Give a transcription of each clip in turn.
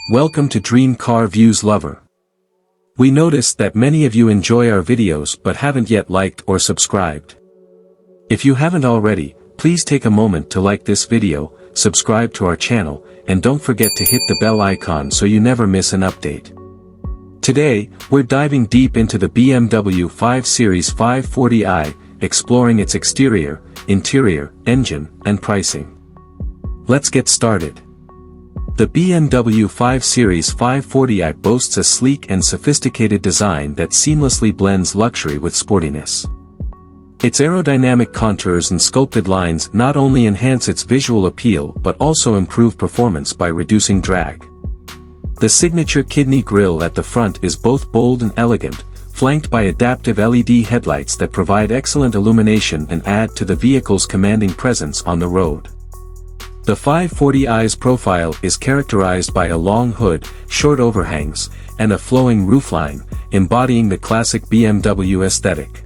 Welcome to Dream Car Views Lover. We noticed that many of you enjoy our videos but haven't yet liked or subscribed. If you haven't already, please take a moment to like this video, subscribe to our channel, and don't forget to hit the bell icon so you never miss an update. Today, we're diving deep into the BMW 5 Series 540i, exploring its exterior, interior, engine, and pricing. Let's get started. The BMW 5 Series 540i boasts a sleek and sophisticated design that seamlessly blends luxury with sportiness. Its aerodynamic contours and sculpted lines not only enhance its visual appeal but also improve performance by reducing drag. The signature kidney grille at the front is both bold and elegant, flanked by adaptive LED headlights that provide excellent illumination and add to the vehicle's commanding presence on the road. The 540i's profile is characterized by a long hood, short overhangs, and a flowing roofline, embodying the classic BMW aesthetic.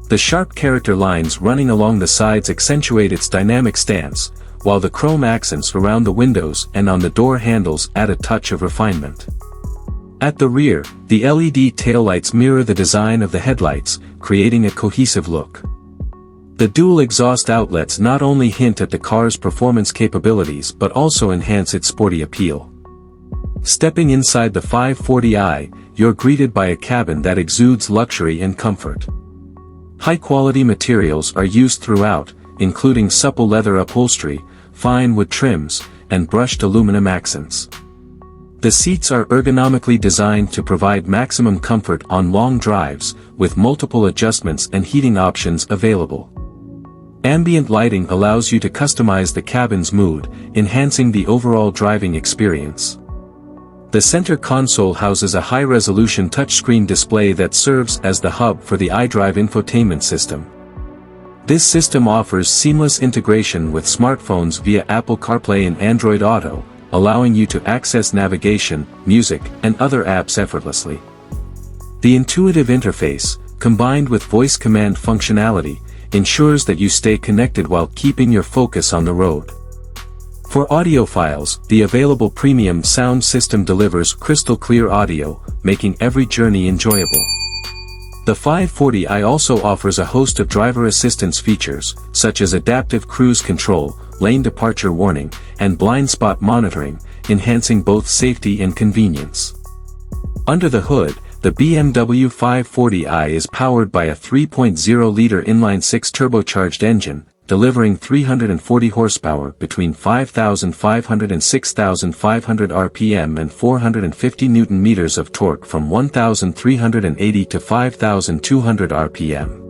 The sharp character lines running along the sides accentuate its dynamic stance, while the chrome accents around the windows and on the door handles add a touch of refinement. At the rear, the LED taillights mirror the design of the headlights, creating a cohesive look. The dual exhaust outlets not only hint at the car's performance capabilities but also enhance its sporty appeal. Stepping inside the 540i, you're greeted by a cabin that exudes luxury and comfort. High-quality materials are used throughout, including supple leather upholstery, fine wood trims, and brushed aluminum accents. The seats are ergonomically designed to provide maximum comfort on long drives, with multiple adjustments and heating options available. Ambient lighting allows you to customize the cabin's mood, enhancing the overall driving experience. The center console houses a high-resolution touchscreen display that serves as the hub for the iDrive infotainment system. This system offers seamless integration with smartphones via Apple CarPlay and Android Auto, allowing you to access navigation, music, and other apps effortlessly. The intuitive interface, combined with voice command functionality, ensures that you stay connected while keeping your focus on the road. For audiophiles, the available premium sound system delivers crystal-clear audio, making every journey enjoyable. The 540i also offers a host of driver assistance features, such as adaptive cruise control, lane departure warning, and blind spot monitoring, enhancing both safety and convenience. Under the hood, the BMW 540i is powered by a 3.0-liter inline-six turbocharged engine, delivering 340 horsepower between 5,500 and 6,500 RPM and 450 Nm of torque from 1,380 to 5,200 RPM.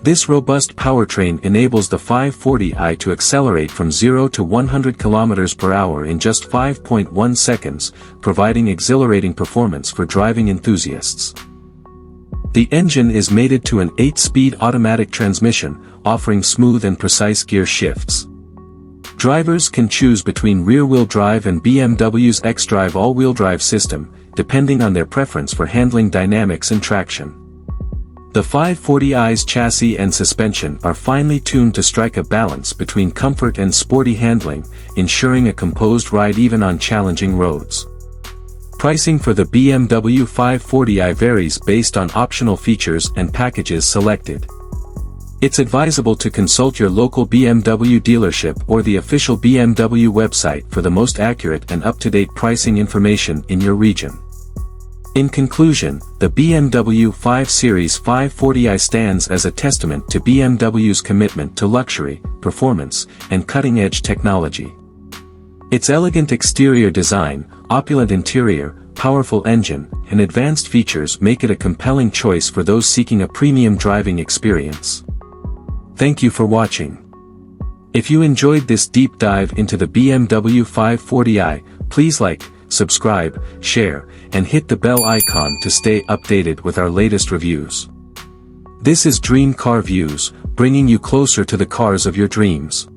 This robust powertrain enables the 540i to accelerate from 0 to 100 km per hour in just 5.1 seconds, providing exhilarating performance for driving enthusiasts. The engine is mated to an 8-speed automatic transmission, offering smooth and precise gear shifts. Drivers can choose between rear-wheel drive and BMW's xDrive all-wheel drive system, depending on their preference for handling dynamics and traction. The 540i's chassis and suspension are finely tuned to strike a balance between comfort and sporty handling, ensuring a composed ride even on challenging roads. Pricing for the BMW 540i varies based on optional features and packages selected. It's advisable to consult your local BMW dealership or the official BMW website for the most accurate and up-to-date pricing information in your region. In conclusion, the BMW 5 Series 540i stands as a testament to BMW's commitment to luxury, performance, and cutting-edge technology. Its elegant exterior design, opulent interior, powerful engine, and advanced features make it a compelling choice for those seeking a premium driving experience. Thank you for watching. If you enjoyed this deep dive into the BMW 540i, please like, subscribe, share, and hit the bell icon to stay updated with our latest reviews. This is Dream Car Views, bringing you closer to the cars of your dreams.